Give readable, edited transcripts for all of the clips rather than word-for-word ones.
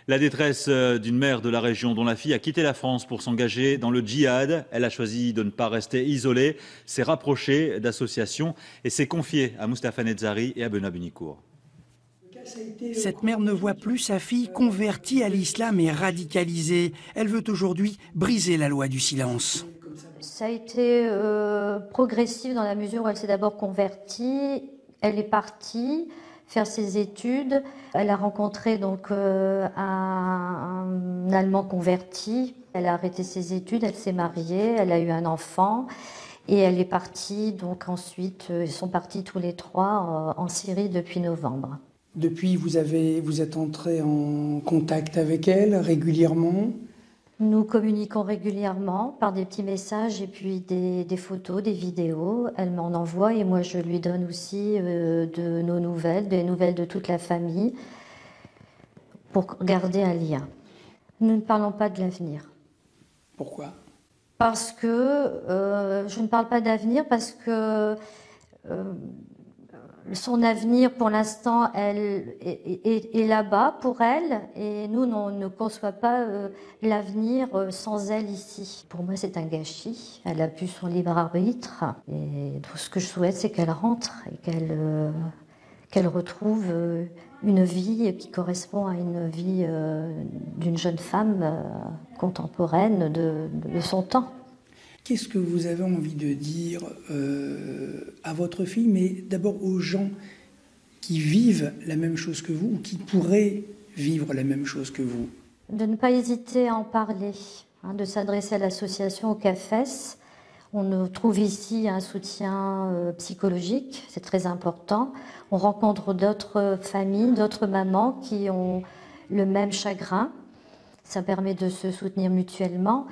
La détresse d'une mère de la région dont la fille a quitté la France pour s'engager dans le djihad. Elle a choisi de ne pas rester isolée, s'est rapprochée d'associations et s'est confiée à Mustapha Netzari et à Benoît Bunicourt. Cette mère ne voit plus sa fille convertie à l'islam et radicalisée. Elle veut aujourd'hui briser la loi du silence. Ça a été progressif dans la mesure où elle s'est d'abord convertie. Elle est partie faire ses études. Elle a rencontré donc un Allemand converti. Elle a arrêté ses études, elle s'est mariée, elle a eu un enfant et elle est partie. Donc ensuite, ils sont partis tous les trois en Syrie depuis novembre. Depuis, vous êtes entré en contact avec elle régulièrement? Nous communiquons régulièrement par des petits messages et puis des photos, des vidéos. Elle m'en envoie et moi je lui donne aussi de nos nouvelles, des nouvelles de toute la famille pour garder un lien. Nous ne parlons pas de l'avenir. Pourquoi? Parce que je ne parle pas d'avenir parce que son avenir, pour l'instant, elle est là-bas pour elle, et nous, on ne conçoit pas l'avenir sans elle ici. Pour moi, c'est un gâchis. Elle a pu son libre arbitre, et tout ce que je souhaite, c'est qu'elle rentre et qu'elle retrouve une vie qui correspond à une vie d'une jeune femme contemporaine de son temps. Qu'est-ce que vous avez envie de dire à votre fille, mais d'abord aux gens qui vivent la même chose que vous ou qui pourraient vivre la même chose que vous? De ne pas hésiter à en parler, de s'adresser à l'association au CAFES. On trouve ici un soutien psychologique, c'est très important. On rencontre d'autres familles, d'autres mamans qui ont le même chagrin. Ça permet de se soutenir mutuellement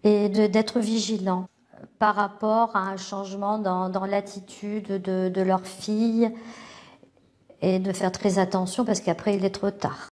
et d'être vigilant par rapport à un changement dans l'attitude de leur fille et de faire très attention parce qu'après il est trop tard.